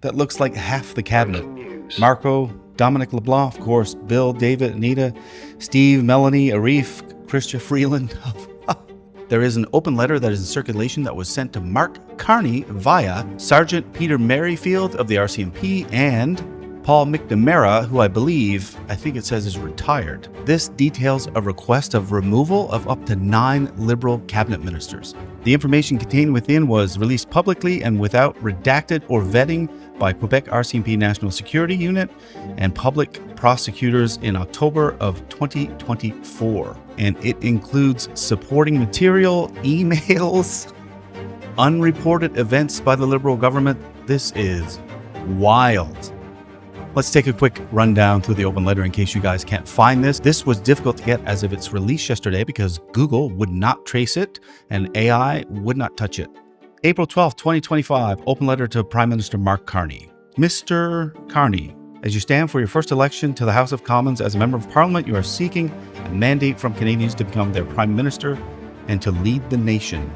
that looks like half the cabinet. Marco, Dominic LeBlanc, of course, Bill, David, Anita, Steve, Melanie, Arif, Christian Freeland. There is an open letter that is in circulation that was sent to Mark Carney via Sergeant Peter Merrifield of the RCMP and Paul McNamara, who I think it says is retired. This details a request of removal of up to 9 Liberal cabinet ministers. The information contained within was released publicly and without redacted or vetting by Quebec RCMP National Security Unit and public prosecutors in October of 2024. And it includes supporting material, emails, unreported events by the Liberal government. This is wild. Let's take a quick rundown through the open letter in case you guys can't find this. This was difficult to get as of its release yesterday because Google would not trace it and AI would not touch it. April 12th, 2025, open letter to Prime Minister Mark Carney. Mr. Carney, as you stand for your first election to the House of Commons as a member of Parliament, you are seeking a mandate from Canadians to become their Prime Minister and to lead the nation.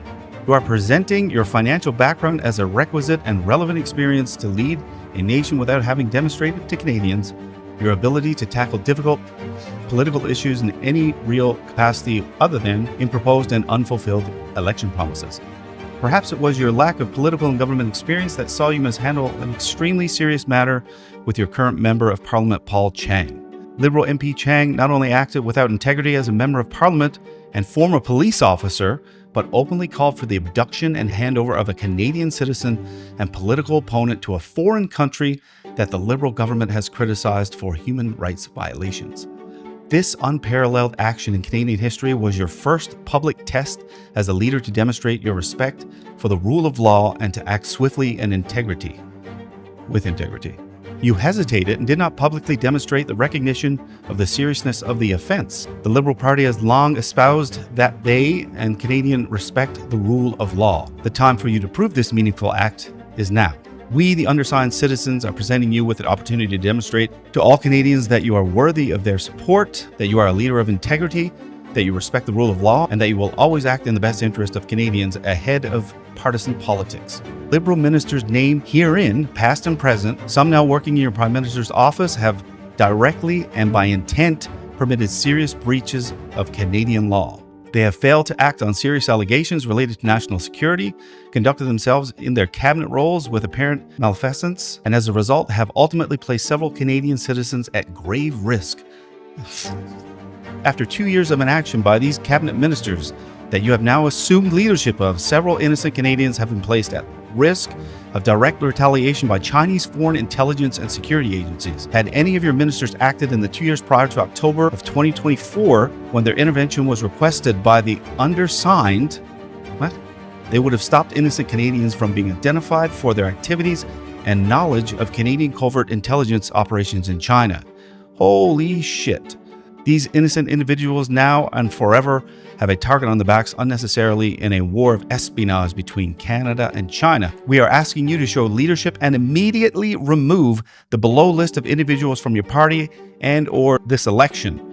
You are presenting your financial background as a requisite and relevant experience to lead a nation without having demonstrated to Canadians your ability to tackle difficult political issues in any real capacity other than in proposed and unfulfilled election promises. Perhaps it was your lack of political and government experience that saw you mishandle an extremely serious matter with your current Member of Parliament, Paul Chang. Liberal MP Chang not only acted without integrity as a Member of Parliament and former police officer, but openly called for the abduction and handover of a Canadian citizen and political opponent to a foreign country that the Liberal government has criticized for human rights violations. This unparalleled action in Canadian history was your first public test as a leader to demonstrate your respect for the rule of law and to act swiftly and with integrity. You hesitated and did not publicly demonstrate the recognition of the seriousness of the offense. The Liberal Party has long espoused that they and Canadians respect the rule of law. The time for you to prove this meaningful act is now. We, the undersigned citizens, are presenting you with an opportunity to demonstrate to all Canadians that you are worthy of their support, that you are a leader of integrity, that you respect the rule of law, and that you will always act in the best interest of Canadians ahead of partisan politics. Liberal ministers named herein, past and present, some now working in your Prime Minister's office, have directly and by intent permitted serious breaches of Canadian law. They have failed to act on serious allegations related to national security, conducted themselves in their cabinet roles with apparent malfeasance, and as a result have ultimately placed several Canadian citizens at grave risk. After 2 years of inaction by these cabinet ministers that you have now assumed leadership of, several innocent Canadians have been placed at risk of direct retaliation by Chinese foreign intelligence and security agencies. Had any of your ministers acted in the 2 years prior to October of 2024, when their intervention was requested by the undersigned, they would have stopped innocent Canadians from being identified for their activities and knowledge of Canadian covert intelligence operations in China. Holy shit. These innocent individuals now and forever have a target on their backs unnecessarily in a war of espionage between Canada and China. We are asking you to show leadership and immediately remove the below list of individuals from your party and or this election.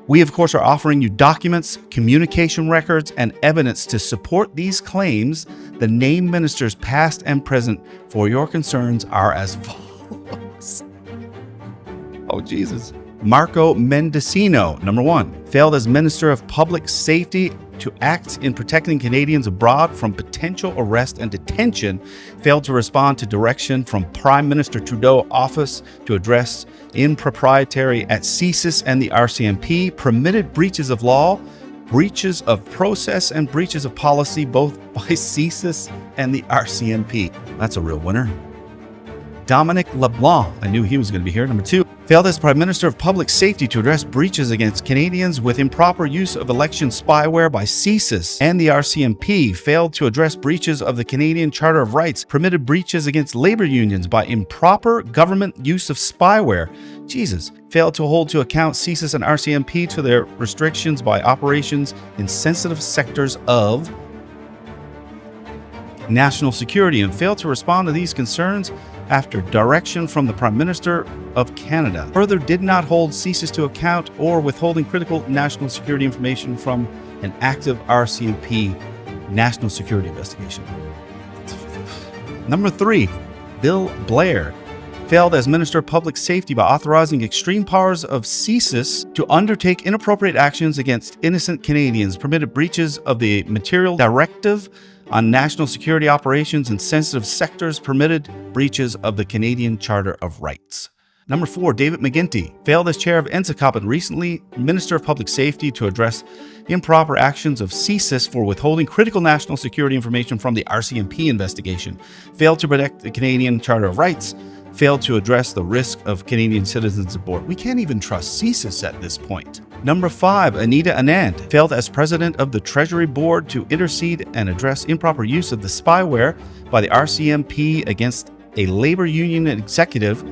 We, of course, are offering you documents, communication records, and evidence to support these claims. The named ministers, past and present, for your concerns are as follows. Oh, Jesus. Marco Mendicino, number 1, failed as Minister of Public Safety to act in protecting Canadians abroad from potential arrest and detention, failed to respond to direction from Prime Minister Trudeau office to address impropriety at CSIS and the RCMP, permitted breaches of law, breaches of process, and breaches of policy, both by CSIS and the RCMP. That's a real winner. Dominic LeBlanc, I knew he was going to be here. Number 2, failed as Prime Minister of Public Safety to address breaches against Canadians with improper use of election spyware by CSIS and the RCMP, failed to address breaches of the Canadian Charter of Rights, permitted breaches against labor unions by improper government use of spyware. Jesus. Failed to hold to account CSIS and RCMP to their restrictions by operations in sensitive sectors of national security, and failed to respond to these concerns after direction from the Prime Minister of Canada. Further, did not hold CSIS to account or withholding critical national security information from an active RCMP national security investigation. Number 3, Bill Blair failed as Minister of Public Safety by authorizing extreme powers of CSIS to undertake inappropriate actions against innocent Canadians, permitted breaches of the Ministerial Directive on National Security Operations in Sensitive Sectors, permitted breaches of the Canadian Charter of Rights. Number 4, David McGuinty failed as chair of NSICOP and recently Minister of Public Safety to address improper actions of CSIS for withholding critical national security information from the RCMP investigation, failed to protect the Canadian Charter of Rights, failed to address the risk of Canadian citizens aboard. We can't even trust CSIS at this point. Number 5, Anita Anand failed as president of the Treasury Board to intercede and address improper use of the spyware by the RCMP against a labor union executive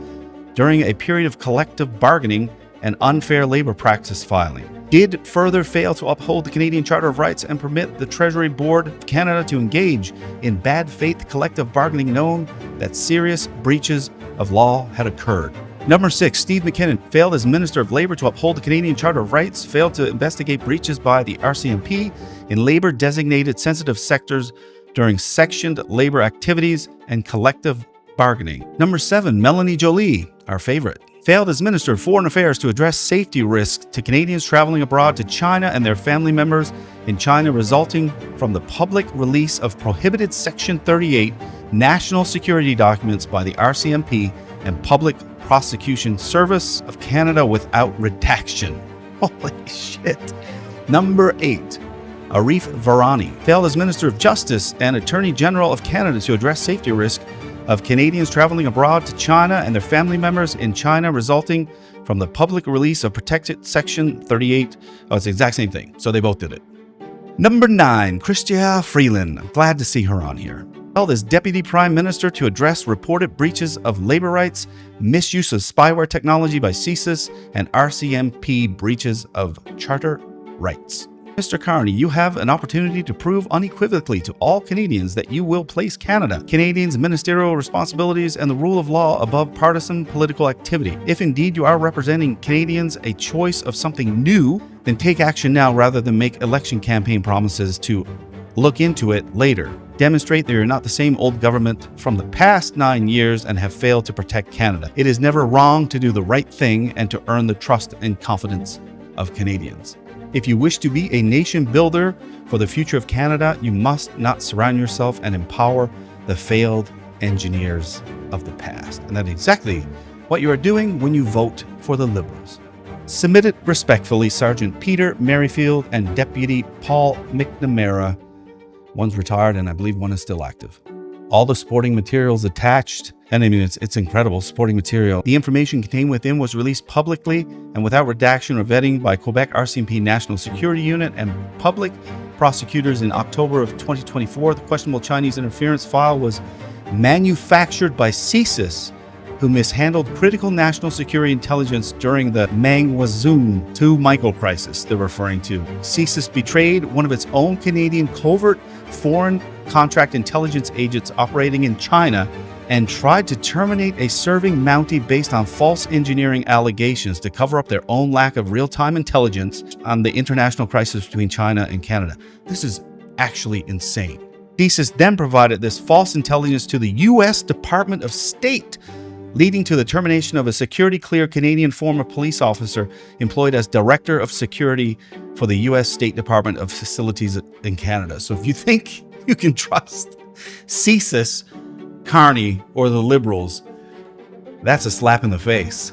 during a period of collective bargaining and unfair labor practice filing. Did further fail to uphold the Canadian Charter of Rights and permit the Treasury Board of Canada to engage in bad faith collective bargaining, known that serious breaches of law had occurred. Number 6, Steve McKinnon failed as Minister of Labour to uphold the Canadian Charter of Rights, failed to investigate breaches by the RCMP in labor-designated sensitive sectors during sectioned labor activities and collective bargaining. Number 7, Melanie Joly, our favorite, failed as Minister of Foreign Affairs to address safety risks to Canadians traveling abroad to China and their family members in China resulting from the public release of prohibited Section 38 national security documents by the RCMP and Public Prosecution Service of Canada without redaction. Holy shit. Number 8, Arif Virani failed as Minister of Justice and Attorney General of Canada to address safety risk of Canadians traveling abroad to China and their family members in China resulting from the public release of protected Section 38. Oh, it's the exact same thing. So they both did it. Number 9, Chrystia Freeland. I'm glad to see her on here. Failed as Deputy Prime Minister to address reported breaches of labor rights, misuse of spyware technology by CSIS, and RCMP breaches of charter rights. Mr. Carney, you have an opportunity to prove unequivocally to all Canadians that you will place Canada, Canadians' ministerial responsibilities, and the rule of law above partisan political activity. If indeed you are representing Canadians a choice of something new, then take action now rather than make election campaign promises to look into it later. Demonstrate that you're not the same old government from the past 9 years and have failed to protect Canada. It is never wrong to do the right thing and to earn the trust and confidence of Canadians. If you wish to be a nation builder for the future of Canada, you must not surround yourself and empower the failed engineers of the past. And that's exactly what you are doing when you vote for the Liberals. Submitted respectfully, Sergeant Peter Merrifield and Deputy Paul McNamara. One's retired and I believe one is still active. All the supporting materials attached, and I mean, it's incredible supporting material. The information contained within was released publicly and without redaction or vetting by Quebec RCMP National Security Unit and public prosecutors in October of 2024. The questionable Chinese interference file was manufactured by CSIS, who mishandled critical national security intelligence during the Mangwazoon 2 micro-crisis they're referring to. CSIS betrayed one of its own Canadian covert foreign contract intelligence agents operating in China and tried to terminate a serving Mountie based on false engineering allegations to cover up their own lack of real-time intelligence on the international crisis between China and Canada. This is actually insane. CSIS then provided this false intelligence to the U.S. Department of State, leading to the termination of a security-cleared Canadian former police officer employed as Director of Security for the U.S. State Department of Facilities in Canada. So if you think you can trust CSIS, Carney, or the Liberals, that's a slap in the face.